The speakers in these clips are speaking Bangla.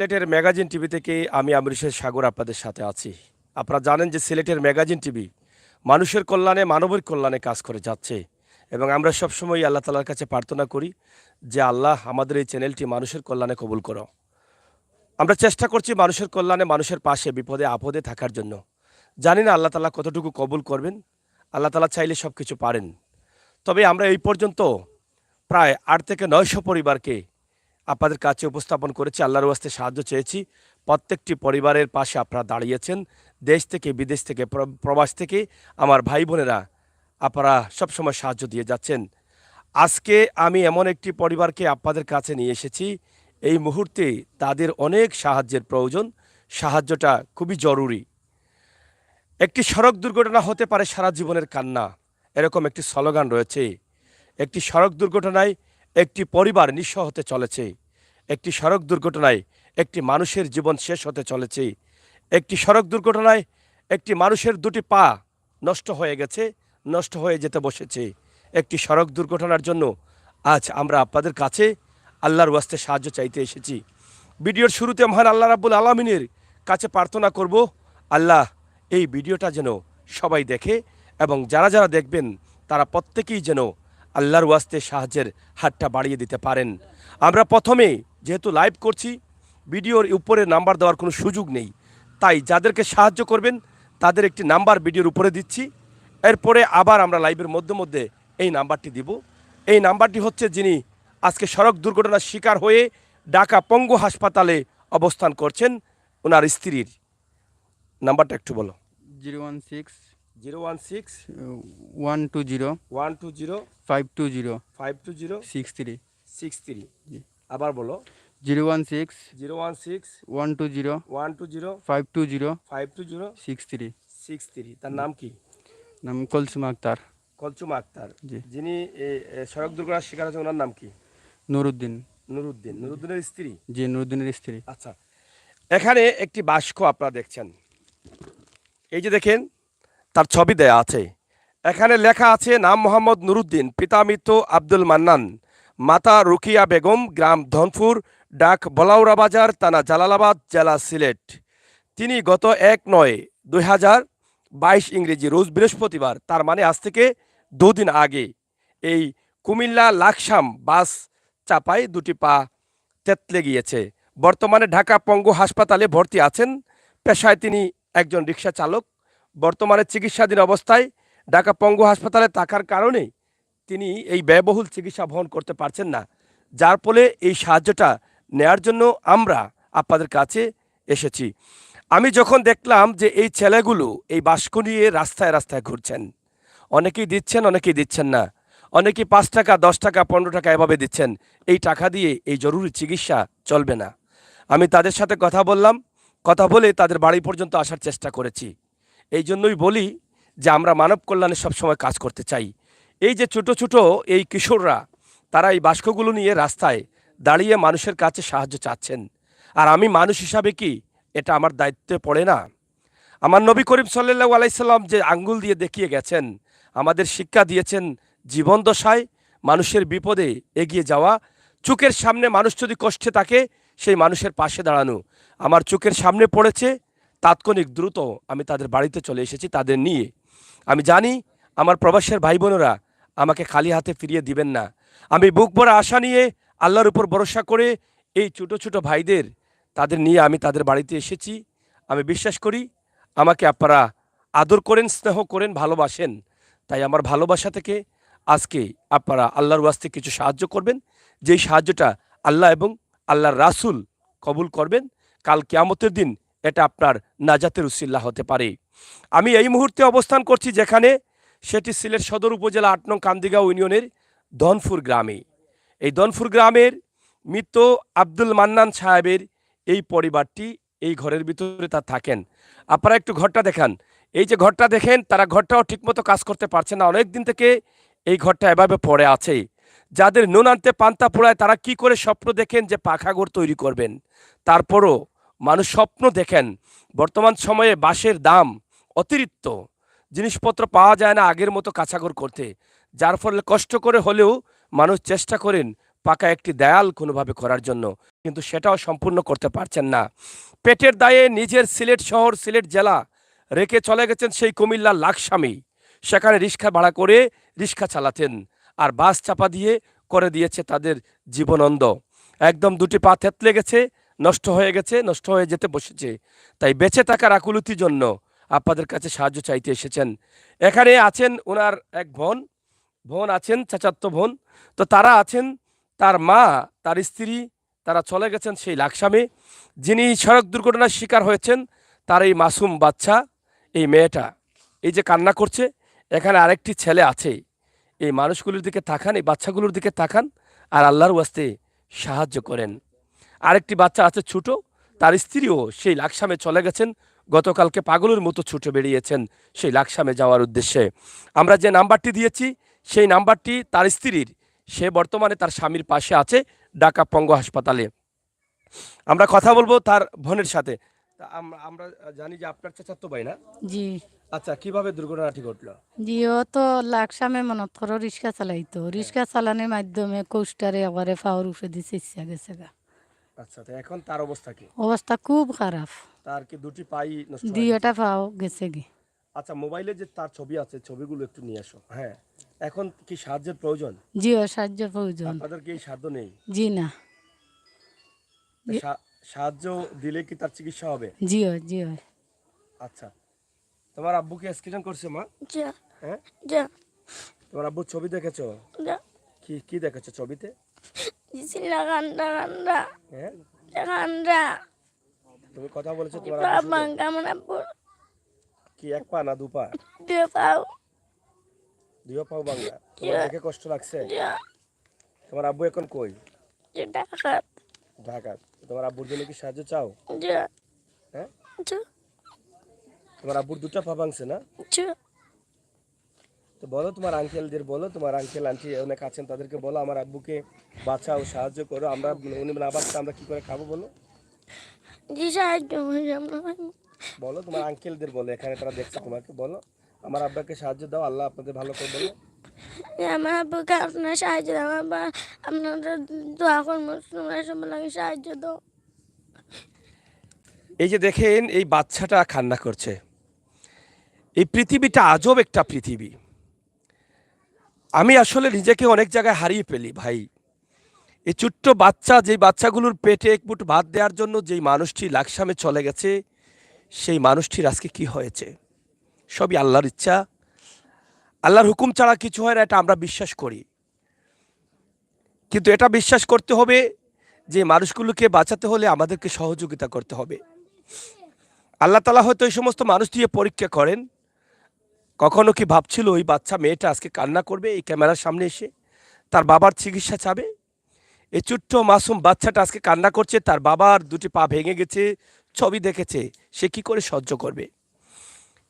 সিলেটের ম্যাগাজিন টিভি থেকে আমি আমৃষের সাগর আপনাদের সাথে আছি। আপনারা জানেন যে সিলেটের ম্যাগাজিন টিভি মানুষের কল্যাণে মানবের কল্যাণে কাজ করে যাচ্ছে এবং আমরা সবসময় আল্লাহ তালার কাছে প্রার্থনা করি যে আল্লাহ আমাদের এই চ্যানেলটি মানুষের কল্যাণে কবুল করো। আমরা চেষ্টা করছি মানুষের কল্যাণে মানুষের পাশে বিপদে আপদে থাকার জন্য। জানি না আল্লাহ তালা কতটুকু কবুল করবেন। আল্লাহ তালা চাইলে সব কিছু পারেন। তবে আমরা এই পর্যন্ত প্রায় 8 থেকে 900 পরিবারকে আপনাদের কাছে উপস্থাপন করেছি, আল্লাহর ওয়াস্তে সাহায্য চেয়েছি। প্রত্যেকটি পরিবারের পাশে আপনারা দাঁড়িয়েছেন। দেশ থেকে বিদেশ থেকে প্রবাস থেকে আমার ভাই বোনেরা আপনারা সবসময় সাহায্য দিয়ে যাচ্ছেন। আজকে আমি এমন একটি পরিবারকে আপনাদের কাছে নিয়ে এসেছি। এই মুহূর্তে তাদের অনেক সাহায্যের প্রয়োজন। সাহায্যটা খুবই জরুরি। একটি সড়ক দুর্ঘটনা হতে পারে সারা জীবনের কান্না, এরকম একটি স্লোগান রয়েছে। একটি সড়ক দুর্ঘটনায় একটি পরিবার নিঃস্ব হতে চলেছে। একটি সড়ক দুর্ঘটনায় একটি মানুষের জীবন শেষ হতে চলেছে। একটি সড়ক দুর্ঘটনায় একটি মানুষের দুটি পা নষ্ট হয়ে গেছে, নষ্ট হয়ে যেতে বসেছে। একটি সড়ক দুর্ঘটনার জন্য আজ আমরা আপনাদের কাছে আল্লাহর ওয়াস্তে সাহায্য চাইতে এসেছি। ভিডিওর শুরুতে মহান আল্লাহ রাব্বুল আলামিনের কাছে প্রার্থনা করব, আল্লাহ এই ভিডিওটা যেন সবাই দেখে এবং যারা যারা দেখবেন তারা প্রত্যেকেই যেন আল্লাহর ওয়াস্তে সাহায্যের হাতটা বাড়িয়ে দিতে পারেন। আমরা প্রথমে যেহেতু লাইভ করছি, ভিডিওর উপরে নাম্বার দেওয়ার কোনো সুযোগ নেই, তাই যাদেরকে সাহায্য করবেন তাদের একটি নাম্বার ভিডিওর উপরে দিচ্ছি। এরপরে আবার আমরা লাইভের মধ্যে মধ্যে এই নাম্বারটি দিব। এই নাম্বারটি হচ্ছে যিনি আজকে সড়ক দুর্ঘটনার শিকার হয়ে ঢাকা পঙ্গু হাসপাতালে অবস্থান করছেন, ওনার স্ত্রীর নাম্বারটা একটু বলো। 016 016 120 120 520 520 63 63। আবার বলো। 016 016 120 120 520 520 63। 63। তার নাম কি? নাম কলসুম আক্তার। কলচুম আক্তার। জি। যিনি সড়ক দুর্ঘটনার শিকার হয়েছে ওনার নাম কি? নুরুদ্দিন। নুরুদ্দিন। নুরুদ্দিনের স্ত্রী? জি, নুরুদ্দিনের স্ত্রী। আচ্ছা, এখানে একটি বাক্স আপনারা দেখছেন, এই যে দেখেন তার ছবি দেয়া আছে। এখানে লেখা আছে নাম মোহাম্মদ নুরুদ্দিন, পিতা মৃত আব্দুল মান্নান, মাতা রুকিয়া বেগম, গ্রাম ধনপুর, ডাক বলাউরা বাজার, থানা জালালাবাদ, জেলা সিলেট। তিনি গত 1/9/2022 ইংরেজি রোজ বৃহস্পতিবার, তার মানে আজ থেকে 2 দিন আগে, এই কুমিল্লা লাকসাম বাস চাপায় দুটি পা তেতলে গিয়েছে। বর্তমানে ঢাকা পঙ্গু হাসপাতালে ভর্তি আছেন। পেশায় তিনি একজন রিকশা চালক। বর্তমানে চিকিৎসাধীন অবস্থায় ঢাকা পঙ্গু হাসপাতালে থাকার কারণে তিনি এই ব্যয়বহুল চিকিৎসা বহন করতে পারছেন না, যার ফলে এই সাহায্যটা নেয়ার জন্য আমরা আপনাদের কাছে এসেছি। আমি যখন দেখলাম যে এই ছেলেগুলো এই বাস্ক নিয়ে রাস্তায় রাস্তায় ঘুরছেন, অনেকেই দিচ্ছেন অনেকেই দিচ্ছেন না, অনেকেই 5 টাকা 10 টাকা 15 টাকা এভাবে দিচ্ছেন। এই টাকা দিয়ে এই জরুরি চিকিৎসা চলবে না। আমি তাদের সাথে কথা বললাম, কথা বলে তাদের বাড়ি পর্যন্ত আসার চেষ্টা করেছি। এই জন্যই বলি যে আমরা মানব কল্যাণে সবসময় কাজ করতে চাই। এই যে ছোট ছোট এই কিশোররা, তারা এই বাস্কগুলো নিয়ে রাস্তায় দাঁড়িয়ে মানুষের কাছে সাহায্য চাচ্ছেন। আর আমি মানুষ হিসাবে কি এটা আমার দায়িত্বে পড়ে না? আমার নবী করিম সাল্লাল্লাহু আলাইহি সাল্লাম যে আঙ্গুল দিয়ে দেখিয়ে গেছেন, আমাদের শিক্ষা দিয়েছেন জীবন দশায় মানুষের বিপদে এগিয়ে যাওয়া, চোখের সামনে মানুষ যদি কষ্টে থাকে সেই মানুষের পাশে দাঁড়ানো। আমার চোখের সামনে পড়েছে, তাৎক্ষণিক দ্রুত আমি তাদের বাড়িতে চলে এসেছি তাদের নিয়ে। আমি জানি আমার প্রবাসের ভাই বোনেরা আমাকে খালি হাতে ফিরিয়ে দিবেন না। আমি বুক ভরা আশা নিয়ে আল্লাহর উপর ভরসা করে এই ছোটো ছোটো ভাইদের তাদের নিয়ে আমি তাদের বাড়িতে এসেছি। আমি বিশ্বাস করি আমাকে আপনারা আদর করেন, স্নেহ করেন, ভালোবাসেন। তাই আমার ভালোবাসা থেকে আজকে আপনারা আল্লাহর ওয়াস্তে কিছু সাহায্য করবেন, যেই সাহায্যটা আল্লাহ এবং আল্লাহর রাসূল কবুল করবেন। কাল কিয়ামতের দিন এটা আপনার নাজাতের উসিলা হতে পারে। আমি এই মুহূর্তে অবস্থান করছি যেখানে, সেটি সিলেট সদর উপজেলা 8 নং কান্দিগাঁও ইউনিয়নের ধনপুর গ্রামে। এই ধনপুর গ্রামের মৃত আব্দুল মান্নান সাহেবের এই পরিবারটি এই ঘরের ভিতরে তা থাকেন। আপনারা একটু ঘরটা দেখান। এই যে ঘরটা দেখেন, তারা ঘরটাও ঠিকমতো কাজ করতে পারছে না, অনেক দিন থেকে এই ঘরটা এভাবে পড়ে আছে। যাদের নুন আনতে পান্তা পোড়ায় তারা কি করে স্বপ্ন দেখেন যে পাখা ঘর তৈরি করবেন। তারপরও মানুষ স্বপ্ন দেখেন। বর্তমান সময়ে বাঁশের দাম অতিরিক্ত, জিনিসপত্র পাওয়া যায় না আগের মতো কাঁচাঘর করতে, যার ফলে কষ্ট করে হলেও মানুষ চেষ্টা করেন পাকা একটি দেয়াল কোনোভাবে করার জন্য, কিন্তু সেটাও সম্পূর্ণ করতে পারছেন না। পেটের দায়ে নিজের সিলেট শহর, সিলেট জেলা রেখে চলে গেছেন সেই কুমিল্লার লাকসামী। সেখানে রিক্সা ভাড়া করে রিক্সা চালাতেন, আর বাস চাপা দিয়ে করে দিয়েছে তাদের জীবনন্দ। একদম দুটি পা থেতলে গেছে, নষ্ট হয়ে গেছে, নষ্ট হয়ে যেতে বসেছে। তাই বেঁচে থাকার আকুলতির জন্য আপনাদের কাছে সাহায্য চাইতে এসেছেন। এখানে আছেন ওনার এক বোন, বোন আছেন, চাচাতো বোন। তো তারা আছেন, তার মা, তার স্ত্রী, তারা চলে গেছেন সেই লাকসামে। যিনি সড়ক দুর্ঘটনার শিকার হয়েছেন তার এই মাসুম বাচ্চা, এই মেয়েটা এই যে কান্না করছে, এখানে আরেকটি ছেলে আছে। এই মানুষগুলোর দিকে তাকান, এই বাচ্চাগুলোর দিকে তাকান, আর আল্লাহর ওয়াস্তে সাহায্য করেন। আরেকটি বাচ্চা আছে ছোট, তার স্ত্রীও সেই লাকসামে চলে গেছেন। গতকালকে পাগলের মতো ছুটে বেরিয়েছেন সেই লাকসামে যাওয়ার উদ্দেশ্যে। আমরা যে নাম্বারটি দিয়েছি সেই নাম্বারটি তার স্ত্রীর। সে বর্তমানে তার স্বামীর পাশে আছে ঢাকা পঙ্গু হাসপাতালে। আমরা কথা বলবো তার বোনের সাথে। তা আমরা জানি যে আপনার চাচাতো ভাই না? জি আচ্ছা, কিভাবে দুর্ঘটনাটি ঘটলো? জি, ও তো লাকসামে মনত করো রিক্সা চালাইতো, রিক্সা চালানোর মাধ্যমে কোস্টারে একবারে পাওয়ার উঠে দিছে, ইচ্ছা গেছে গা। আচ্ছা, তো এখন তার অবস্থা কি? অবস্থা খুব খারাপ, তার কি দুটি পাই নষ্ট হয়ে গেছে? দুইটা পাও গেছে কি। আচ্ছা, মোবাইলে যে তার ছবি আছে, ছবিগুলো একটু নিয়ে আসো। হ্যাঁ, এখন কি সাহায্যের প্রয়োজন? জি, ও সাহায্য প্রয়োজন। আপনাদের কি এই সাধ্য নেই? জি না। সাহায্য দিলে কি তার চিকিৎসা হবে? জি ও, জি ও। আচ্ছা, তোমার আব্বু কি অ্যাক্সিডেন্ট করছে মা? যা হ্যাঁ, যা তোমার আব্বুর ছবি দেখেছো? যা কি কি দেখেছো ছবিতে? দিছিলা কান্দা কান্দা হ্যাঁ, কান্দা তুমি কথা বলেছো তোমার আব্বু বাবা শুনে? কেমন আব্বু কি এক পা না দু পা? দিয়ে পাও দুই পাও বাংলা। তোমার দেখে কষ্ট লাগছে? যা তোমার আব্বু এখন কই? যে ডাকাত ঢাকা। তোমার আব্বুর জন্য কি সাহায্য চাও? যা হ্যাঁ, যা তোমার আব্বুর দুটা পা ভাঙছে না? যা তো বলো তোমার আঙ্কেলদের, বলো তোমার আঙ্কেল আন্টি অনেক আছেন, তাদেরকে বলো আমার আব্বুকে বাঁচাও, সাহায্য করো। আমরা উনি না বাঁচতে আমরা কি করে খাবো বলো? জি সাহায্য হয়ে আমরা বলো তোমার আঙ্কেলদের, বলো এখানে তারা দেখছে তোমাকে, বলো আমার আব্বাকে সাহায্য দাও, আল্লাহ আপনাদের ভালো করে, বলো। আমার আব্বুকে আপনার সাহায্য দাও, আমার আপনারা দোয়া করবো, তোমরা সবাই লাগে সাহায্য দাও। এই যে দেখেন এই বাচ্চাটা কান্না করছে। এই পৃথিবীটা আজব একটা পৃথিবী। আমি আসলে নিজেকে অনেক জায়গায় হারিয়ে ফেলি ভাই। এই ছোট্ট বাচ্চা, যেই বাচ্চাগুলোর পেটে এক মুঠ ভাত দেওয়ার জন্য যেই মানুষটি লাকসামে চলে গেছে, সেই মানুষটির আজকে কি হয়েছে? সবই আল্লাহর ইচ্ছা, আল্লাহর হুকুম ছাড়া কিছু হয় না, এটা আমরা বিশ্বাস করি। কিন্তু এটা বিশ্বাস করতে হবে যে মানুষগুলোকে বাঁচাতে হলে আমাদেরকে সহযোগিতা করতে হবে। আল্লাহ তাআলা হয়তো এই সমস্ত মানুষ দিয়ে পরীক্ষা করেন। কখনো কি ভাবছিল ওই বাচ্চা মেয়েটা আজকে কান্না করবে এই ক্যামেরার সামনে এসে, তার বাবার চিকিৎসা চাবে? এই ছোট্ট মাসুম বাচ্চাটা আজকে কান্না করছে, তার বাবার দুটি পা ভেঙে গেছে, ছবি দেখেছে। সে কি করে সহ্য করবে?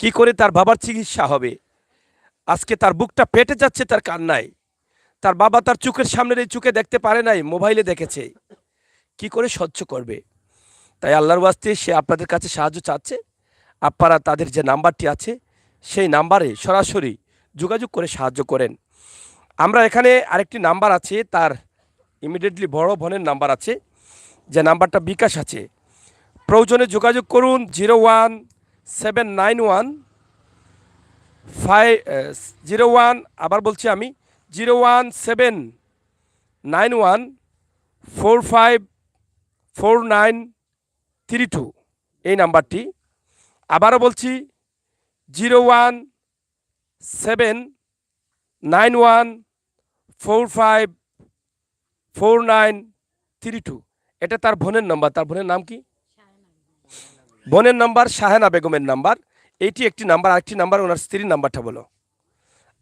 কি করে তার বাবার চিকিৎসা হবে? আজকে তার বুকটা পেটে যাচ্ছে তার কান্নায়। তার বাবা তার চোখের সামনের এই চোখে দেখতে পারে নাই, মোবাইলে দেখেছে। কি করে সহ্য করবে? তাই আল্লাহর ওয়াস্তে সে আপনাদের কাছে সাহায্য চাচ্ছে। আপনারা তাদের যে নাম্বারটি আছে সেই নাম্বারে সরাসরি যোগাযোগ করে সাহায্য করেন। আমরা এখানে আরেকটি নাম্বার আছে, তার ইমিডিয়েটলি বড় বোনের নাম্বার আছে, যে নাম্বারটা বিকাশ আছে। প্রয়োজনে যোগাযোগ করুন 01 আবার বলছি আমি 017914549332 এই নাম্বারটি। আবারও বলছি 017914549332। এটা তার বোনের নাম্বার। তার বোনের নাম কি? বোনের নাম্বার শাহেনা বেগমের নাম্বার। এইটি একটি নাম্বার। আরেকটি নাম্বার ওনার স্ত্রীর নাম্বারটা বলো।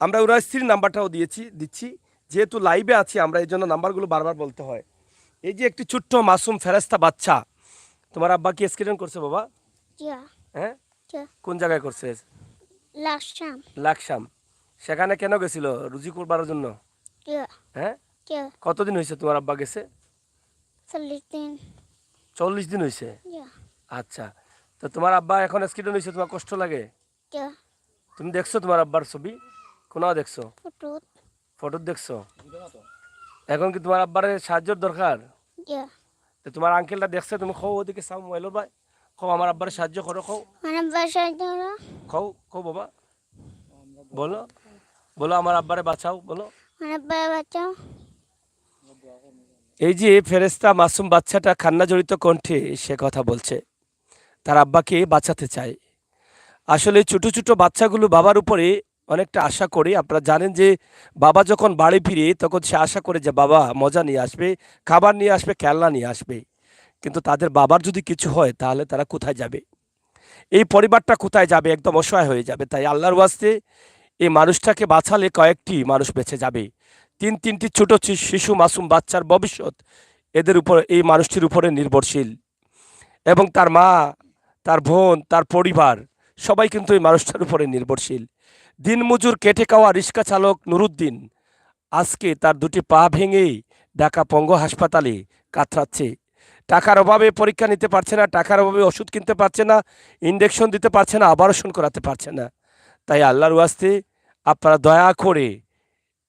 আমরা ওনার স্ত্রীর নাম্বারটাও দিচ্ছি, যেহেতু লাইভে আছি আমরা এই জন্য নাম্বারগুলো বারবার বলতে হয়। এই যে একটি ছোট্ট মাসুম ফেরেস্তা বাচ্চা, তোমার আব্বা কি অ্যাক্সিডেন্ট করছে বাবা? যা হ্যাঁ, যা কোন জায়গায় করছে? লাকসাম লাকসাম। সেখানে কেন গেছিল? রুজি করবার জন্য? যা হ্যাঁ, যা কতদিন হয়েছে তোমার আব্বা গেছে? 40 দিন 40 দিন হয়েছে। যা আচ্ছা, তো তোমার আব্বা এখন অ্যাক্সিডেন্ট হয়েছে, তোমার কষ্ট লাগে? যা তুমি দেখছো তোমার আব্বার ছবি? কোনাও দেখছো? ফুটুত ফটো দেখছো? এখন কি তোমার আব্বারে সাহায্যের দরকার? ইয়া তো তোমার আঙ্কেলটা দেখছে, তুমি খাও ওদিকে চাও মোবাইলের ভাই, খাও আমার আব্বারে সাহায্য করো, খাও মানে বাসায় ধরো খাও খাও বাবা, বলো বলো আমার আব্বারে বাঁচাও, বলো। মানে বাচ্চাও এই যে ফেরেশতা মাসুম বাচ্চাটা কান্না জড়িত কণ্ঠে সে কথা বলছে, তার আব্বাকে বাঁচাতে চায়। আসলে ছোট ছোট বাচ্চাগুলো বাবার উপরে অনেকটা আশা করে। আপনারা জানেন যে বাবা যখন বাড়ি ফিরে তখন সে আশা করে যে বাবা মজা নিয়ে আসবে, খাবার নিয়ে আসবে, খেলনা নিয়ে আসবে। কিন্তু তাদের বাবার যদি কিছু হয় তাহলে তারা কোথায় যাবে? এই পরিবারটা কোথায় যাবে? একদম অসহায় হয়ে যাবে। তাই আল্লাহর ওয়াস্তে এই মানুষটাকে বাঁচালে কয়েকটি মানুষ বেঁচে যাবে। তিনটি ছোট শিশু মাসুম বাচ্চার ভবিষ্যৎ এদের উপর, এই মানুষটির উপরে নির্ভরশীল। এবং তার মা, তার বোন, তার পরিবার সবাই কিন্তু এই মানুষটার উপরে নির্ভরশীল। দিনমজুর কেটে খাওয়া রিক্সা চালক নুরুদ্দিন আজকে তার দুটি পা ভেঙে ঢাকা পঙ্গু হাসপাতালে কাতরাচ্ছে। টাকার অভাবে পরীক্ষা নিতে পারছে না, টাকার অভাবে ওষুধ কিনতে পারছে না, ইনজেকশন দিতে পারছে না, অপারেশন করাতে পারছে না। তাই আল্লাহর ওয়াস্তে আপনারা দয়া করে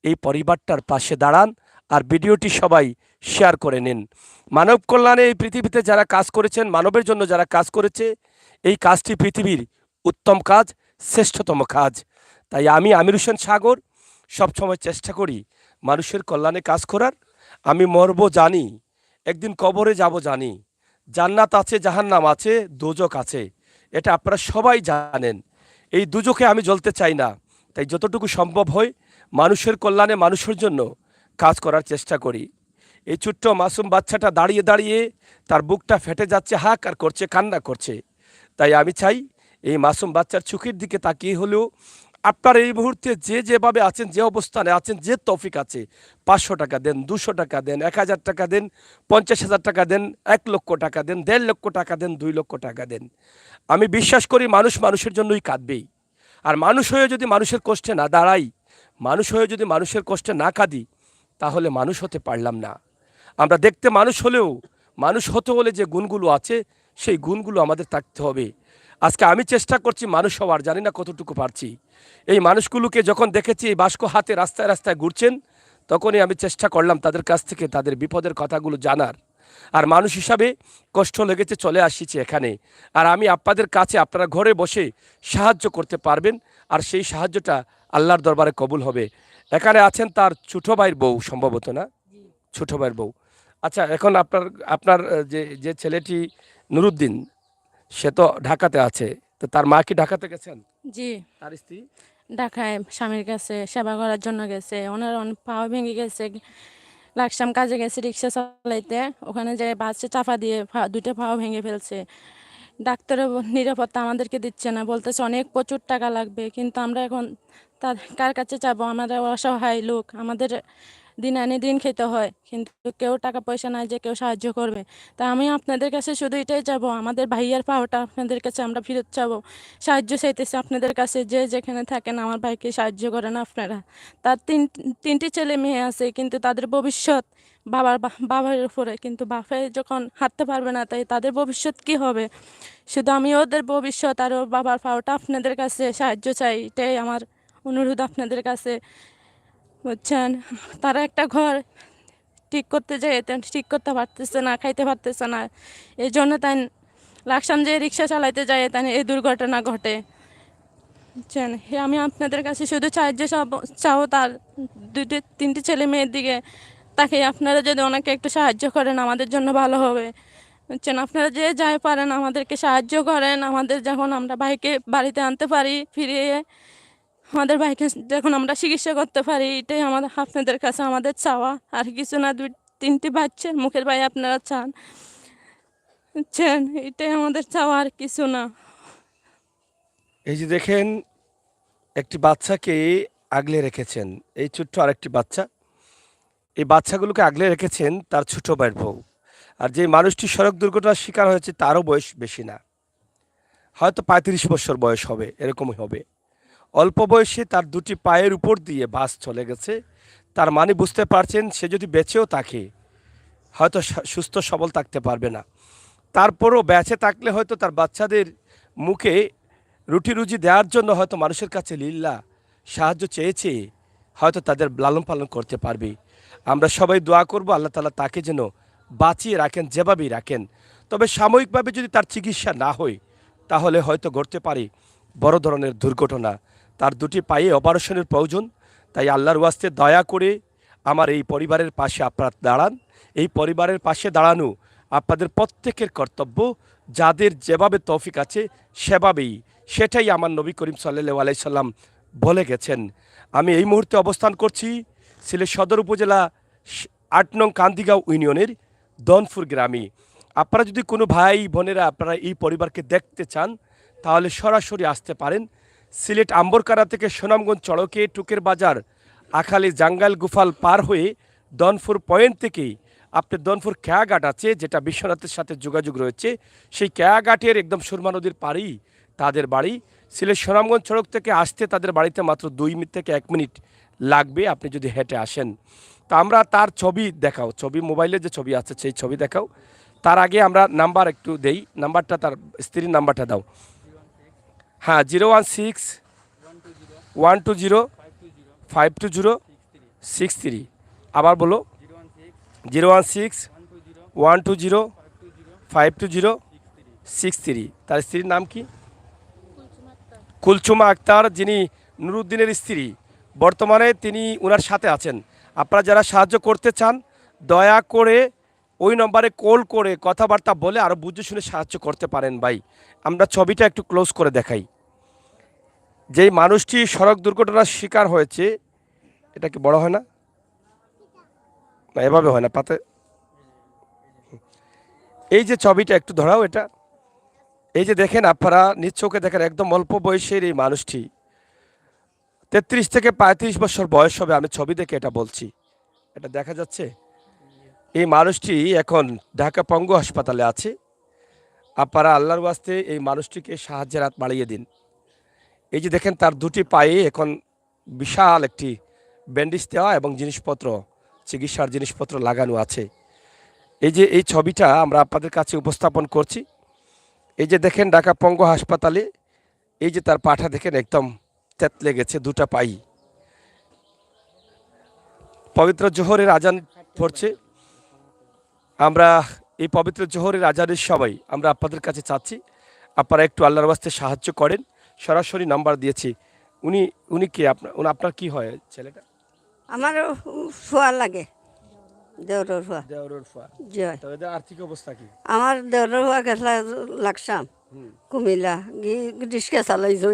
এই পরিবারটার পাশে দাঁড়ান আর ভিডিওটি সবাই শেয়ার করে নিন। মানব কল্যাণে এই পৃথিবীতে যারা কাজ করেছেন, মানবের জন্য যারা কাজ করেছে, এই কাজটি পৃথিবীর উত্তম কাজ, শ্রেষ্ঠতম কাজ। তাই আমি আমির হোসেন সাগর সবসময় চেষ্টা করি মানুষের কল্যাণে কাজ করার। আমি মরবো জানি, একদিন কবরে যাব জানি, জান্নাত আছে, জাহান্নাম আছে, দোজক আছে, এটা আপনারা সবাই জানেন। এই দুজকে আমি জ্বলতে চাই না। তাই যতটুকু সম্ভব হয় মানুষের কল্যাণে, মানুষের জন্য কাজ করার চেষ্টা করি। এই ছোট্ট মাসুম বাচ্চাটা দাঁড়িয়ে দাঁড়িয়ে তার বুকটা ফেটে যাচ্ছে, হাহাকার করছে, কান্না করছে। তাই আমি চাই এই মাসুম বাচ্চার চোখের দিকে তাকিয়ে হলেও আপনার এই মুহূর্তে যে যেভাবে আছেন, যে অবস্থানে আছেন, যে তৌফিক আছে, 500 টাকা দেন, 200 টাকা দেন, 1000 টাকা দেন, 50,000 টাকা দেন, 1 লক্ষ টাকা দেন, 1.5 লক্ষ টাকা দেন, 2 লক্ষ টাকা দেন। আমি বিশ্বাস করি মানুষ মানুষের জন্যই কাঁদবেই। আর মানুষ হয়ে যদি মানুষের কষ্টে না দাঁড়াই, মানুষ হয়ে যদি মানুষের কষ্টে না কাঁদি, তাহলে মানুষ হতে পারলাম না। আমরা দেখতে মানুষ হলেও মানুষ হতে হলে যে গুণগুলো আছে সেই গুণগুলো আমাদের থাকতে হবে। আজকে আমি চেষ্টা করছি মানুষ হওয়ার, জানি না কতটুকু পারছি। এই মানুষগুলোকে যখন দেখেছি এই বাস্ক হাতে রাস্তায় রাস্তায় ঘুরছেন, তখনই আমি চেষ্টা করলাম তাদের কাছ থেকে তাদের বিপদের কথাগুলো জানার। আর মানুষ হিসাবে কষ্ট লেগেছে, চলে আসিছি এখানে। আর আমি আপনাদের কাছে, আপনারা ঘরে বসে সাহায্য করতে পারবেন, আর সেই সাহায্যটা আল্লাহর দরবারে কবুল হবে। এখানে আছেন তার ছোট ভাইয়ের বউ, সম্ভবত না, ছোট ভাইয়ের বউ। আচ্ছা, এখন আপনার আপনার যে যে ছেলেটি নুরুদ্দিন, সে তো ঢাকাতে আছে, তো তার মা কি ঢাকাতে গেছেন? জি, তার স্ত্রী ঢাকায় স্বামীর কাছে সেবা করার জন্য গেছে। ওনার অনেক পাও ভেঙে গেছে। লাকসাম কাজে গেছে রিক্সা চালাইতে, ওখানে যে বাসে চাপা দিয়ে দুইটা পাও ভেঙে ফেলছে। ডাক্তারের নিরাপত্তা আমাদেরকে দিচ্ছে না, বলতেছে অনেক প্রচুর টাকা লাগবে। কিন্তু আমরা এখন তার কার কাছে যাবো? আমরা অসহায় লোক, আমাদের দিন আনে দিন খেতে হয়, কিন্তু কেউ টাকা পয়সা নাই যে কেউ সাহায্য করবে। তা আমি আপনাদের কাছে শুধু এটাই চাবো, আমাদের ভাইয়ার পাওয়াটা আপনাদের কাছে আমরা ফেরত চাবো। সাহায্য চাইতেছি আপনাদের কাছে, যে যেখানে থাকেন আমার ভাইকে সাহায্য করেন আপনারা। তার তিনটি ছেলে মেয়ে আছে, কিন্তু তাদের ভবিষ্যৎ বাবার উপরে। কিন্তু বাপে যখন হাঁটতে পারবে না, তাই তাদের ভবিষ্যৎ কি হবে? শুধু আমি ওদের ভবিষ্যৎ আর ওর বাবার পাওয়াটা আপনাদের কাছে সাহায্য চাই, এটাই আমার অনুরোধ আপনাদের কাছে, বুঝছেন? তারা একটা ঘর ঠিক করতে যায়, ঠিক করতে পারতেছে না, খাইতে পারতেছে না। এই জন্য তাই লাকসাম যে রিক্সা চালাইতে যায়, তাই এই দুর্ঘটনা ঘটে, বুঝছেন? আমি আপনাদের কাছে শুধু সাহায্য চাও তার তিনটি ছেলে মেয়ের দিকে তাকে। আপনারা যদি ওনাকে একটু সাহায্য করেন আমাদের জন্য ভালো হবে, বুঝছেন? আপনারা যে যাই পারেন আমাদেরকে সাহায্য করেন। আমাদের যখন আমরা ভাইকে বাড়িতে আনতে পারি ফিরিয়ে, আমাদের ভাইকে যখন আমরা চিকিৎসা করতে পারি, এটাই আমাদের আপনাদের কাছে আমাদের চাওয়া, আর কিছু না। তিনটি বাচ্চার মুখের ভাই আপনারা চান, বুঝছেন? এটাই আমাদের চাওয়া, আর কিছু না। এই যে দেখেন, একটি বাচ্চাকে আগলে রেখেছেন, এই ছোট্ট আরেকটি বাচ্চা, এই বাচ্চাগুলোকে আগলে রেখেছেন তার ছোট ভাইয়ের বউ। আর যে মানুষটি সড়ক দুর্ঘটনার শিকার হয়েছে তারও বয়স বেশি না, হয়তো 35 বছর বয়স হবে, এরকমই হবে। অল্প বয়সে তার দুটি পায়ের উপর দিয়ে বাস চলে গেছে। তার মানে বুঝতে পারছেন, সে যদি বেঁচেও থাকে হয়তো সুস্থ সবল থাকতে পারবে না। তারপরও বেঁচে থাকলে হয়তো তার বাচ্চাদের মুখে রুটি রুজি দেওয়ার জন্য হয়তো মানুষের কাছে লিল্লা সাহায্য চেয়েছে, হয়তো তাদের লালন পালন করতে পারবে। আমরা সবাই দোয়া করব আল্লাহ তাআলা তাকে যেন বাঁচিয়ে রাখেন, যেভাবেই রাখেন। তবে সাময়িকভাবে যদি তার চিকিৎসা না হয় তাহলে হয়তো ঘটতে পারে বড় ধরনের দুর্ঘটনা। তার দুটি পায়ে অপারেশনের প্রয়োজন। তাই আল্লাহর ওয়াস্তে দয়া করে আমার এই পরিবারের পাশে আপনারা দাঁড়ান। এই পরিবারের পাশে দাঁড়ানো আপনাদের প্রত্যেকের কর্তব্য। যাদের যেভাবে তৌফিক আছে সেভাবেই, সেটাই আমার নবী করিম সাল্লাল্লাহু আলাইহি সাল্লাম বলে গেছেন। আমি এই মুহূর্তে অবস্থান করছি সিলেট সদর উপজেলা ৮ নং কান্দিগাঁও ইউনিয়নের দনপুর গ্রামে। আপনারা যদি কোনো ভাই বোনেরা আপনারা এই পরিবারকে দেখতে চান তাহলে সরাসরি আসতে পারেন। সিলেট আম্বরকারা থেকে সুনামগঞ্জ চড়কে টুকের বাজার আখালি জাঙ্গাল গুফাল পার হয়ে দনপুর পয়েন্ট থেকে আপনার দনপুর কেয়াঘাট আছে, যেটা বিশ্বনাথের সাথে যোগাযোগ রয়েছে, সেই কেয়াঘাটের একদম সুরমা নদীর পাড়েই তাদের বাড়ি। সিলেট সুনামগঞ্জ সড়ক থেকে আসতে তাদের বাড়িতে মাত্র 2 মিনিট থেকে 1 মিনিট লাগবে আপনি যদি হেঁটে আসেন। তো আমরা তার ছবি দেখাও, ছবি মোবাইলে যে ছবি আছে সেই ছবি দেখাও। তার আগে আমরা নাম্বার একটু দেই, নাম্বারটা তার স্ত্রীর নাম্বারটা দাও। হ্যাঁ, 016-120-520-63। আবার বলো, 016-120-520-63। তার স্ত্রীর নাম কি? কুলসুমা আক্তার, যিনি নুরুদ্দিনের স্ত্রী। বর্তমানে তিনি ওনার সাথে আছেন। আপনারা যারা সাহায্য করতে চান দয়া করে ওই নম্বরে কল করে কথাবার্তা বলে আরও বুঝে শুনে সাহায্য করতে পারেন ভাই। আমরা ছবিটা একটু ক্লোজ করে দেখাই। যেই মানুষটি সড়ক দুর্ঘটনার শিকার হয়েছে, এটা কি বড় হয় না? না, এভাবে হয় না, পাতে। এই যে ছবিটা একটু ধরাও এটা। এই যে দেখেন আপনারা নিজ চোখে দেখেন, একদম অল্প বয়সের এই মানুষটি 33 থেকে 35 বছর বয়স হবে, আমি ছবি দেখে এটা বলছি। এটা দেখা যাচ্ছে। এই মানুষটি এখন ঢাকা পঙ্গু হাসপাতালে আছে। আপনারা আল্লাহর ওয়াস্তে এই মানুষটিকে সাহায্যের হাত বাড়িয়ে দিন। এই যে দেখেন তার দুটি পায়ে এখন বিশাল একটি ব্যান্ডেজ দেওয়া এবং জিনিসপত্র, চিকিৎসার জিনিসপত্র লাগানো আছে। এই যে এই ছবিটা আমরা আপনাদের কাছে উপস্থাপন করছি। এই যে দেখেন ঢাকা পঙ্গু হাসপাতালে এই যে তার পাটা দেখেন একদম তেতলে গেছে, দুটা পাই। পবিত্র জোহরের আজান পড়ছে। আমরা এই পবিত্র জোহরের আজানের সবাই আমরা আপনাদের কাছে চাচ্ছি আপনারা একটু আল্লাহর ওয়াস্তে সাহায্য করেন। সরাসরি নাম্বার দিয়েছি। উনি কি আপনার কি হয় ছেলেটা? আমার ফুয়া লাগে, দেওরের ফুয়া। দেওরের ফুয়া। জি হয়। তবে এদের আর্থিক অবস্থা কি? আমার দেওরের ফুয়া গেছলা লাগসাম কুমিল্লা গি রিক্সা চালাইছো,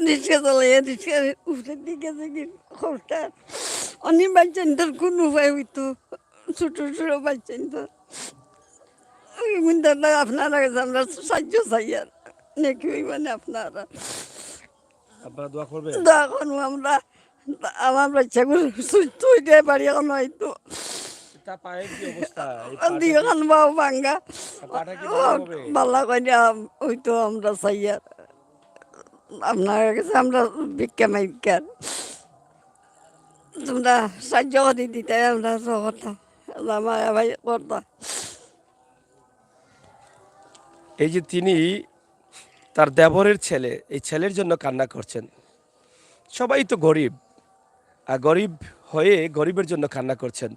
রিক্সা চালাইয়া রিক্সা উঠে দিয়ে গেছে কি খরচা অনেক বাচ্চান তোর কোন উপায় হইতো, ছোট ছোট বাচ্চান তো আপনারা কাছে আমরা সাহায্য চাই আর নাকি মানে আপনারা দোয়া করবেন। দোয়া করবো আমরা, আমার বাচ্চাগুলো সুস্থ হইতে পারি এখন হয়তো তার পায়ের কি অবস্থা? দিয়ে খান বাবু ভাঙ্গা পাটা কি ভালো হবে? বাল্লা করে হইতো আমরা চাই আর আপনার কাছে আমরা ভিক্ষা মাইকার তোমরা সাহায্য করে দিতে আমরা করতাম, মায়া ভাই করতাম। এই যে তিনি তার দেবরের ছেলে, এই ছেলের জন্য কান্না করছেন। সবাই তো গরিব, আর গরিব হয়ে গরিবের জন্য কান্না করছেন।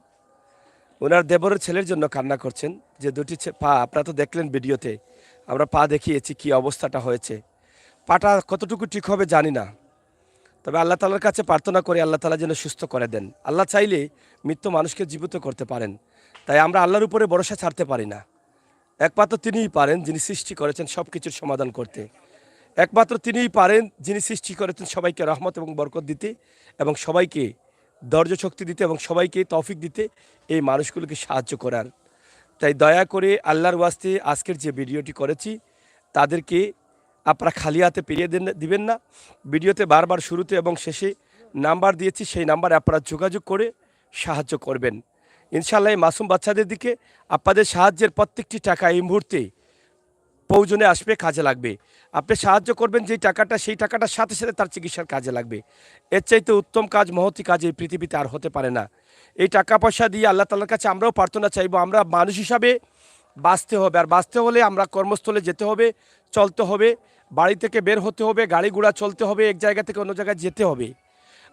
ওনার দেবরের ছেলের জন্য কান্না করছেন। যে দুটি পা আপনারা তো দেখলেন ভিডিওতে, আমরা পা দেখিয়েছি কি অবস্থাটা হয়েছে। পাটা কতটুকু ঠিক হবে জানি না, তবে আল্লাহ তাআলার কাছে প্রার্থনা করি আল্লাহ তাআলা যেন সুস্থ করে দেন। আল্লাহ চাইলে মৃত্যু মানুষকে জীবিত করতে পারেন। তাই আমরা আল্লাহর উপরে ভরসা ছাড়তে পারি না। একমাত্র তিনিই পারেন যিনি সৃষ্টি করেছেন সব কিছুর সমাধান করতে। একমাত্র তিনিই পারেন যিনি সৃষ্টি করেছেন সবাইকে রহমত এবং বরকত দিতে এবং সবাইকে ধৈর্য শক্তি দিতে এবং সবাইকে তৌফিক দিতে, এই মানুষগুলোকে সাহায্য করার। তাই দয়া করে আল্লাহর ওয়াস্তে আজকের যে ভিডিওটি করেছি তাদেরকে আপনারা খালি হাতে ফিরিয়ে দিবেন না। ভিডিওতে বারবার শুরুতে এবং শেষে নাম্বার দিয়েছি, সেই নাম্বারে আপনারা যোগাযোগ করে সাহায্য করবেন। ইনশাআল্লাহ এই মাসুম বাচ্চাদের দিকে আপনাদের সাহায্যের প্রত্যেকটি টাকা এই মুহূর্তে প্রয়োজনে আসবে, কাজে লাগবে। আপনি সাহায্য করবেন যেই টাকাটা, সেই টাকাটার সাথে সাথে তার চিকিৎসার কাজে লাগবে। এর চাইতে উত্তম কাজ, মহতি কাজ এই পৃথিবীতে আর হতে পারে না। এই টাকা পয়সা দিয়ে আল্লাহ তাআলার কাছে আমরাও প্রার্থনা চাইবো। আমরা মানুষ হিসাবে বাঁচতে হবে, আর বাঁচতে হলে আমরা কর্মস্থলে যেতে হবে, চলতে হবে, বাড়ি থেকে বের হতে হবে, গাড়ি ঘোড়া চলতে হবে, এক জায়গা থেকে অন্য জায়গায় যেতে হবে।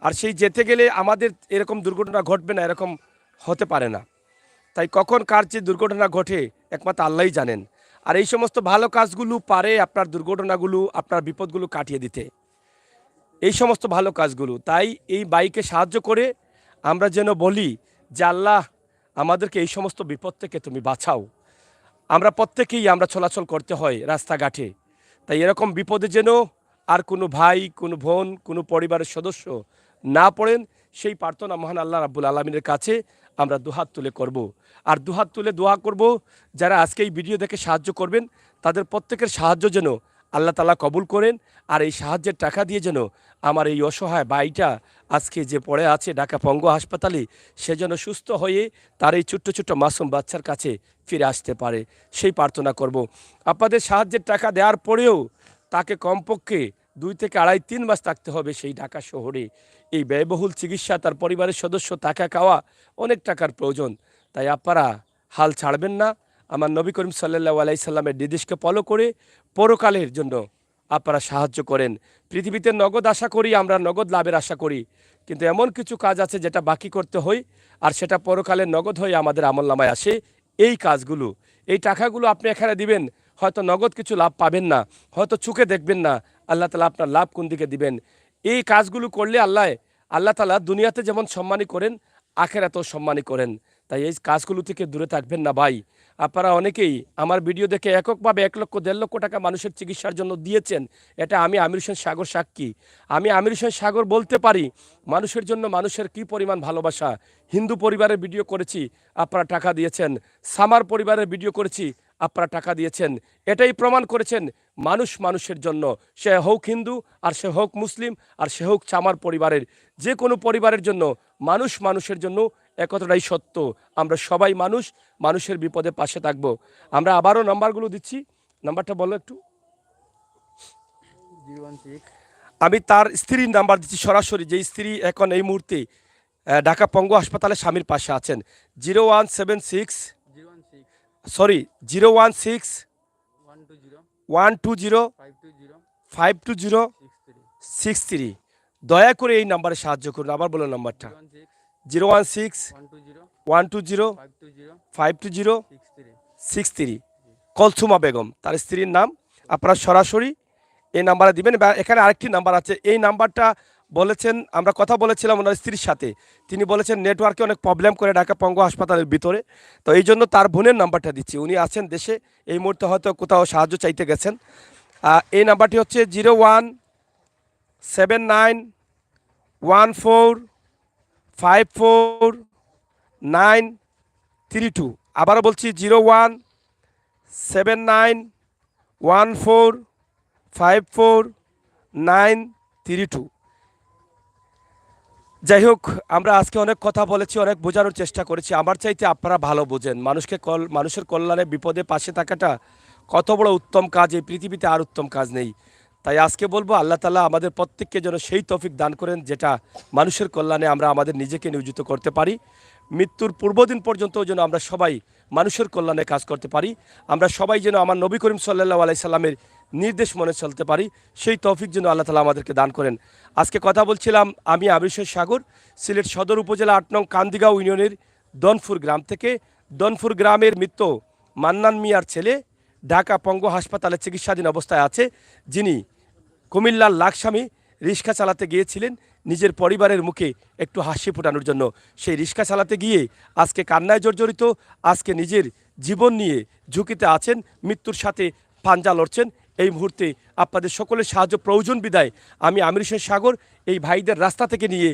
আর সেই যেতে গেলে আমাদের এরকম দুর্ঘটনা ঘটবে না, এরকম হতে পারে না। তাই কখন কার যে দুর্ঘটনা ঘটে একমাত্র আল্লাহই জানেন। আর এই সমস্ত ভালো কাজগুলো পারে আপনার দুর্ঘটনাগুলো, আপনার বিপদগুলো কাটিয়ে দিতে, এই সমস্ত ভালো কাজগুলো। তাই এই বাইকে সাহায্য করে আমরা যেন বলি যে আল্লাহ আমাদেরকে এই সমস্ত বিপদ থেকে তুমি বাঁচাও। আমরা প্রত্যেকেই আমরা চলাচল করতে হয় রাস্তাঘাটে, তাই এরকম বিপদে যেন আর কোনো ভাই, কোনো বোন, কোনো পরিবারের সদস্য না পড়েন, সেই প্রার্থনা মহান আল্লাহ রাব্বুল আলামিনের কাছে আমরা দুহাত তুলে করব। আর দুহাত তুলে দোয়া করব, যারা আজকে এই ভিডিও দেখে সাহায্য করবেন তাদের প্রত্যেকের সাহায্য যেন আল্লাহ তাআলা কবুল করেন। আর এই সাহায্যের টাকা দিয়ে যেন আমার এই অসহায় ভাইটা আজকে যে পড়ে আছে ঢাকা পঙ্গু হাসপাতালে, সে যেন সুস্থ হয়ে তার এই ছোট্ট ছোট্ট মাসুম বাচ্চার কাছে ফিরে আসতে পারে, সেই প্রার্থনা করব। আপনাদের সাহায্যের টাকা দেওয়ার পরেও তাকে কমপক্ষে 2 থেকে 2.5-3 মাস থাকতে হবে সেই ঢাকা শহরে। এই ব্যয়বহুল চিকিৎসা, তার পরিবারের সদস্য থাকা খাওয়া অনেক টাকার প্রয়োজন। তাই আপনারা হাল ছাড়বেন না। আমার নবী করিম সাল্লাল্লাহু আলাইহি সাল্লামের নির্দেশকে ফলো করে পরকালের জন্য আপনারা সাহায্য করেন। পৃথিবীতে নগদ আশা করি, আমরা নগদ লাভের আশা করি, কিন্তু এমন কিছু কাজ আছে যেটা বাকি করতে হয়, আর সেটা পরকালে নগদ হয়ে আমাদের আমলনামায় আসে। এই কাজগুলো, এই টাকাগুলো আপনি এখানে দিবেন, হয়তো নগদ কিছু লাভ পাবেন না, হয়তো চোখে দেখবেন না, আল্লাহ তাআলা আপনার লাভ কোন দিকে দিবেন। এই কাজগুলো করলে আল্লাহ তাআলা দুনিয়াতে যেমন সম্মানী করেন, আখিরাতেও সম্মানী করেন। তাই এই কাজগুলো থেকে দূরে থাকবেন না ভাই। আপনারা অনেকেই আমার ভিডিও দেখে এককভাবে 1 লক্ষ 1.5 লক্ষ টাকা মানুষের চিকিৎসার জন্য দিয়েছেন। এটা আমি আমির হোসেন সাগর সাক্ষী। আমি আমির হোসেন সাগর বলতে পারি মানুষের জন্য মানুষের কি পরিমাণ ভালোবাসা। হিন্দু পরিবারের ভিডিও করেছি, আপনারা টাকা দিয়েছেন। সামার পরিবারের ভিডিও করেছি, আপনারা টাকা দিয়েছেন। এটাই প্রমাণ করেছেন মানুষ মানুষের জন্য, সে হোক হিন্দু, আর সে হোক মুসলিম, আর সে হোক চামার পরিবারের, যে কোনো পরিবারের জন্য মানুষ মানুষের জন্য। একথাটাই সত্য, আমরা সবাই মানুষ, মানুষের বিপদে পাশে থাকব। আমরা আবারও নাম্বারগুলো দিচ্ছি, নাম্বারটা বলো একটু। 016 আমি তার স্ত্রীর নাম্বার দিচ্ছি সরাসরি, যে স্ত্রী এখন এই মুহূর্তে ঢাকা পঙ্গু হাসপাতালে স্বামীর পাশে আছেন। 0176 সরি 016 120 520 63। দয়া করে এই নাম্বারে সাহায্য করুন। আবার বলুন নাম্বারটা 016 120 520 63। কলসুমা বেগম তার স্ত্রীর নাম। আপনারা সরাসরি এই নাম্বারে দিবেন। এখানে আরেকটি নাম্বার আছে, এই নাম্বারটা বলেছেন, আমরা কথা বলেছিলাম ওনার স্ত্রীর সাথে, তিনি বলেছেন নেটওয়ার্কে অনেক প্রবলেম করে ঢাকা পঙ্গু হাসপাতালের ভিতরে, তো এই জন্য তার বোনের নাম্বারটা দিচ্ছি। উনি আছেন দেশে, এই মুহূর্তে হয়তো কোথাও সাহায্য চাইতে গেছেন। এই নাম্বারটি হচ্ছে 017914544932। আবারও বলছি 017914544932। যাই হোক, আমরা আজকে অনেক কথা বলেছি, অনেক বোঝানোর চেষ্টা করেছি। আমার চাইতে আপনারা ভালো বোঝেন মানুষের কল্যাণে বিপদে পাশে থাকাটা কত বড় উত্তম কাজ, এই পৃথিবীতে আর উত্তম কাজ নেই। তাই আজকে বলবো আল্লাহ তাআলা আমাদের প্রত্যেককে যেন সেই তৌফিক দান করেন যেটা মানুষের কল্যাণে আমরা আমাদের নিজেকে নিয়োজিত করতে পারি। মৃত্যুর পূর্বদিন পর্যন্ত যেন আমরা সবাই মানুষের কল্যাণে কাজ করতে পারি। আমরা সবাই যেন আমার নবী করিম সাল্লাল্লাহু আলাইহি সাল্লামের নির্দেশ মনে চলতে পারি, সেই তৌফিক যেন আল্লাহ তাআলা আমাদেরকে দান করেন। আজকে কথা বলছিলাম আমি আমির হোসেন সাগর, সিলেট সদর উপজেলা 8 নং কান্দিগাঁও ইউনিয়নের দনপুর গ্রাম থেকে। দনপুর গ্রামের মৃত মান্নান মিয়ার ছেলে ঢাকা পঙ্গু হাসপাতালে চিকিৎসাধীন অবস্থায় আছে, যিনি কুমিল্লার লাকসামে রিক্সা চালাতে গিয়েছিলেন নিজের পরিবারের মুখে একটু হাসি ফোটানোর জন্য। সেই রিক্সা চালাতে গিয়ে আজকে কান্নায় জর্জরিত, আজকে নিজের জীবন নিয়ে ঝুঁকিতে আছেন, মৃত্যুর সাথে পাঞ্জা লড়ছেন। এই মুহূর্তে আপনাদের সকলের সাহায্য প্রয়োজন বিদায় আমি আমির হোসেন সাগর এই ভাইদের রাস্তা থেকে নিয়ে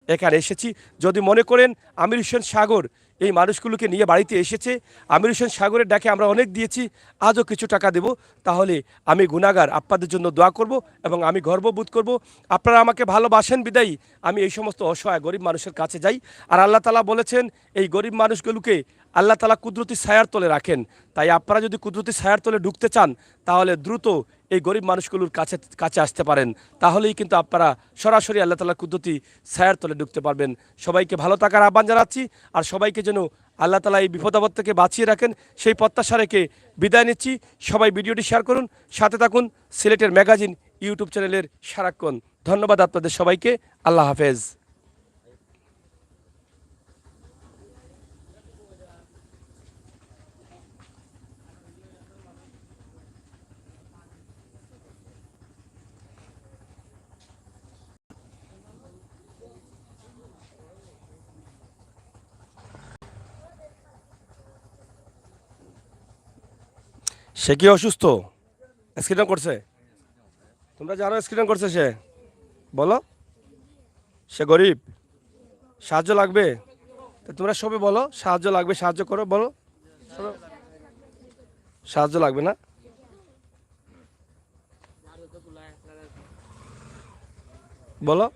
এখানে এসেছি। যদি মনে করেন আমির হোসেন সাগর এই মানুষগুলোকে নিয়ে বাড়িতে এসেছে, আমির হোসেন সাগরের ডাকে আমরা অনেক দিয়েছি, আজও কিছু টাকা দেব, তাহলে আমি গুনাহগার, আপনাদের জন্য দোয়া করব এবং আমি গর্ববোধ করব। আপনারা আমাকে ভালোবাসেন বিদায়ী আমি এই সমস্ত অসহায় গরিব মানুষের কাছে যাই। আর আল্লাহ তাআলা বলেছেন এই গরিব মানুষগুলোকে আল্লাহ তাআলা কুদরতি ছায়ার তলে রাখেন। তাই আপনারা যদি কুদরতি ছায়ার তলে ঢুকতে চান তাহলে দ্রুত এই গরিব মানুষগুলোর কাছে আসতে পারেন, তাহলেই কিন্তু আপনারা সরাসরি আল্লাহ তাআলা কুদরতি ছায়ার তলে ঢুকতে পারবেন। সবাইকে ভালো থাকার আহ্বান জানাচ্ছি, আর সবাইকে যেন আল্লাহ তাআলা এই বিপদ আপদ থেকে বাঁচিয়ে রাখেন সেই প্রত্যাশা রেখে বিদায় নিচ্ছি। সবাই ভিডিওটি শেয়ার করুন, সাথে থাকুন সিলেটের ম্যাগাজিন ইউটিউব চ্যানেলের সারাক্ষণ। ধন্যবাদ আপনাদের সবাইকে, আল্লাহ হাফেজ। সে কি অসুস্থ? অ্যাক্সিডেন্ট করছে? তোমরা জানো অ্যাক্সিডেন্ট করছে সে? বলো। সে গরিব, সাহায্য লাগবে? তো তোমরা সবে বলো সাহায্য লাগবে, সাহায্য করো, বলো। সবাই সাহায্য লাগবে না? বলো।